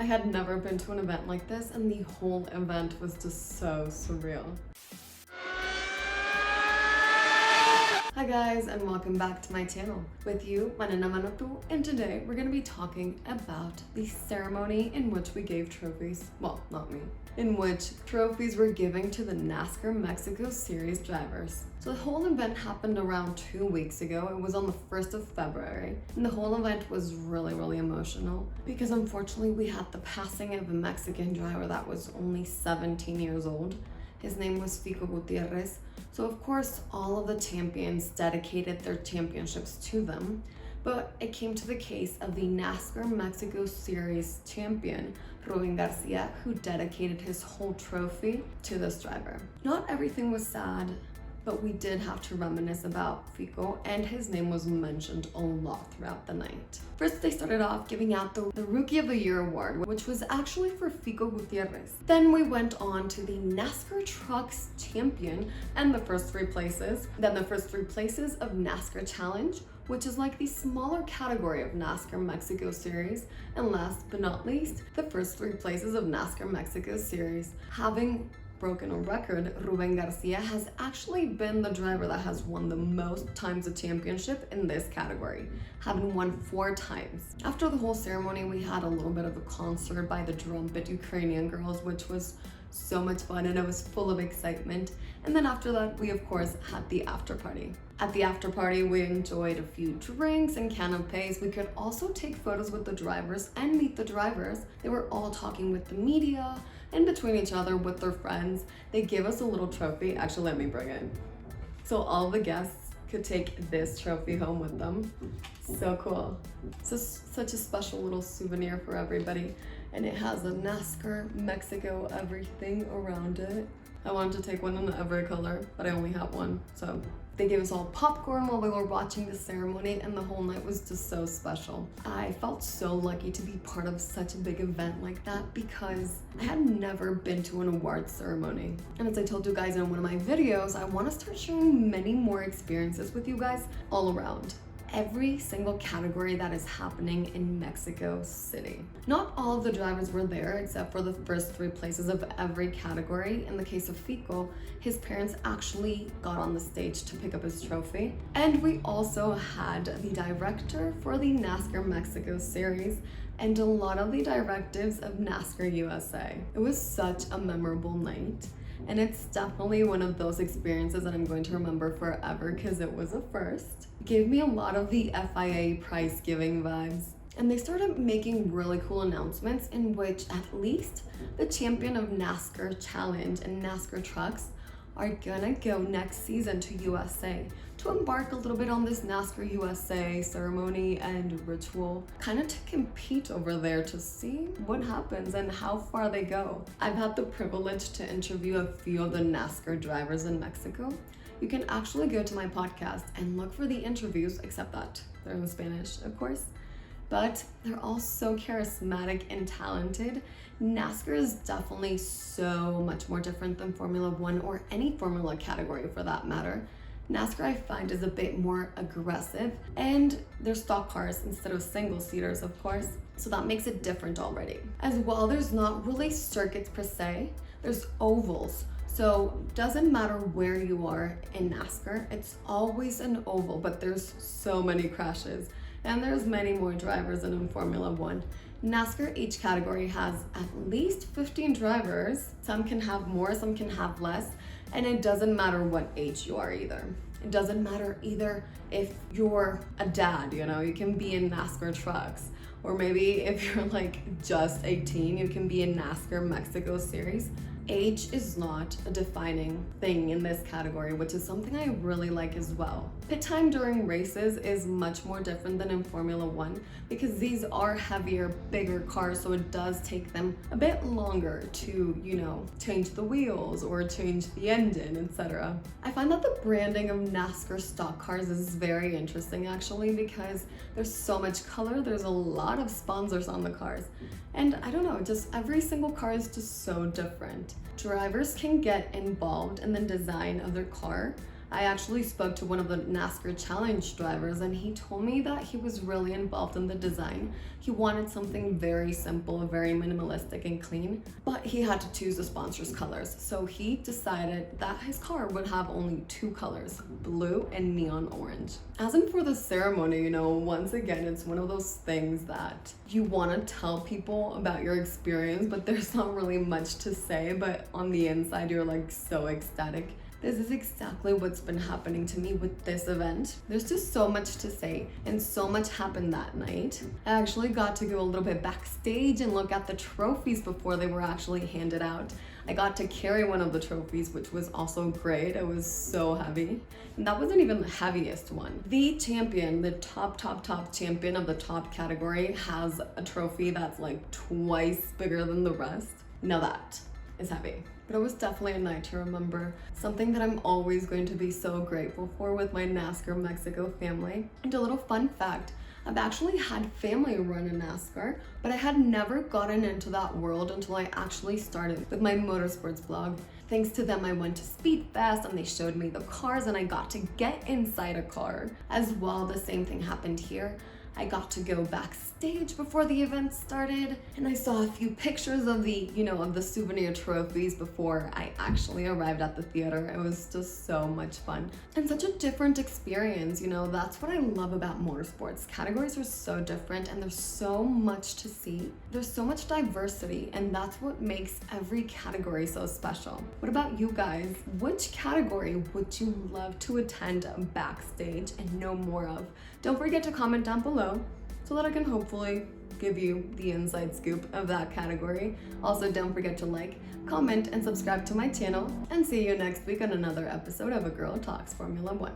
I had never been to an event like this, and the whole event was just so surreal. Hi guys, and welcome back to my channel. With you, Manena, and today we're going to be talking about the ceremony in which we gave trophies, well, not me, in which trophies were given to the Nascar Mexico Series drivers. So the whole event happened around 2 weeks ago. It was on the 1st of February, and the whole event was really emotional because unfortunately we had the passing of a Mexican driver that was only 17 years old. His name was Fico Gutierrez. So of course, all of the champions dedicated their championships to them, but it came to the case of the NASCAR Mexico Series champion, Rubén Garcia, who dedicated his whole trophy to this driver. Not everything was sad, but we did have to reminisce about Fico, and his name was mentioned a lot throughout the night. First, they started off giving out the Rookie of the Year award, which was actually for Fico Gutierrez. Then we went on to the NASCAR Trucks Champion and the first 3 places. Then the first 3 places of NASCAR Challenge, which is like the smaller category of NASCAR Mexico Series. And last but not least, the first 3 places of NASCAR Mexico Series. Having broken a record, Rubén Garcia has actually been the driver that has won the most times a championship in this category, having won 4 times. After the whole ceremony, we had a little bit of a concert by the Drumpet Ukrainian girls, which was so much fun and it was full of excitement. And then after that, we of course had the after party. At the after party, we enjoyed a few drinks and canapes. We could also take photos with the drivers and meet the drivers. They were all talking with the media and between each other with their friends. They gave us a little trophy. Actually, let me bring it. So all the guests could take this trophy home with them. So cool. So such a special little souvenir for everybody. And it has a NASCAR Mexico everything around it. I wanted to take one in every color, but I only have one. So they gave us all popcorn while we were watching the ceremony, and the whole night was just so special. I felt so lucky to be part of such a big event like that because I had never been to an awards ceremony. And as I told you guys in one of my videos, I want to start sharing many more experiences with you guys all around every single category that is happening in Mexico City. Not all of the drivers were there except for the first 3 places of every category. In the case of Fico, his parents actually got on the stage to pick up his trophy. And we also had the director for the NASCAR Mexico Series and a lot of the directives of NASCAR USA. It was such a memorable night. And it's definitely one of those experiences that I'm going to remember forever because it was a first. It gave me a lot of the FIA prize giving vibes. And they started making really cool announcements in which at least the champion of NASCAR Challenge and NASCAR Trucks are gonna go next season to USA to embark a little bit on this NASCAR USA ceremony and ritual, kind of to compete over there to see what happens and how far they go. I've had the privilege to interview a few of the NASCAR drivers in Mexico. You can actually go to my podcast and look for the interviews, except that they're in Spanish, of course. But they're all so charismatic and talented. NASCAR is definitely so much more different than Formula One or any Formula category for that matter. NASCAR I find is a bit more aggressive, and they're stock cars instead of single-seaters, of course, so that makes it different already. As well, there's not really circuits per se, there's ovals. So doesn't matter where you are in NASCAR, it's always an oval, but there's so many crashes. And there's many more drivers than in Formula One. NASCAR, each category has at least 15 drivers. Some can have more, some can have less. And it doesn't matter what age you are either. It doesn't matter either if you're a dad, you can be in NASCAR Trucks. Or maybe if you're like just 18, you can be in NASCAR Mexico Series. Age is not a defining thing in this category, which is something I really like as well. Pit time during races is much more different than in Formula One because these are heavier, bigger cars, so it does take them a bit longer to, change the wheels or change the engine, etc. I find that the branding of NASCAR stock cars is very interesting actually because there's so much color, there's a lot of sponsors on the cars. And I don't know, just every single car is just so different. Drivers can get involved in the design of their car I actually spoke to one of the Nascar challenge drivers and he told me that he was really involved in the design. He wanted something very simple, very minimalistic and clean, but he had to choose the sponsor's colors. So he decided that his car would have only two colors, blue and neon orange. As in for the ceremony, once again, it's one of those things that you want to tell people about your experience, but there's not really much to say, but on the inside, you're like so ecstatic. This is exactly what's been happening to me with this event. There's just so much to say and so much happened that night. I actually got to go a little bit backstage and look at the trophies before they were actually handed out. I got to carry one of the trophies, which was also great. It was so heavy. And that wasn't even the heaviest one. The champion, the top champion of the top category has a trophy that's like twice bigger than the rest. Now that is heavy. But it was definitely a night to remember, something that I'm always going to be so grateful for with my Nascar Mexico family. And a little fun fact, I've actually had family run a Nascar, but I had never gotten into that world until I actually started with my motorsports blog. Thanks to them, I went to Speed Fest and they showed me the cars and I got to get inside a car. As well, the same thing happened here. I got to go backstage before the event started and I saw a few pictures of the souvenir trophies before I actually arrived at the theater. It was just so much fun and such a different experience. That's what I love about motorsports. Categories are so different and there's so much to see. There's so much diversity and that's what makes every category so special. What about you guys? Which category would you love to attend backstage and know more of? Don't forget to comment down below so that I can hopefully give you the inside scoop of that category. Also, don't forget to like, comment, and subscribe to my channel, and see you next week on another episode of A Girl Talks Formula One.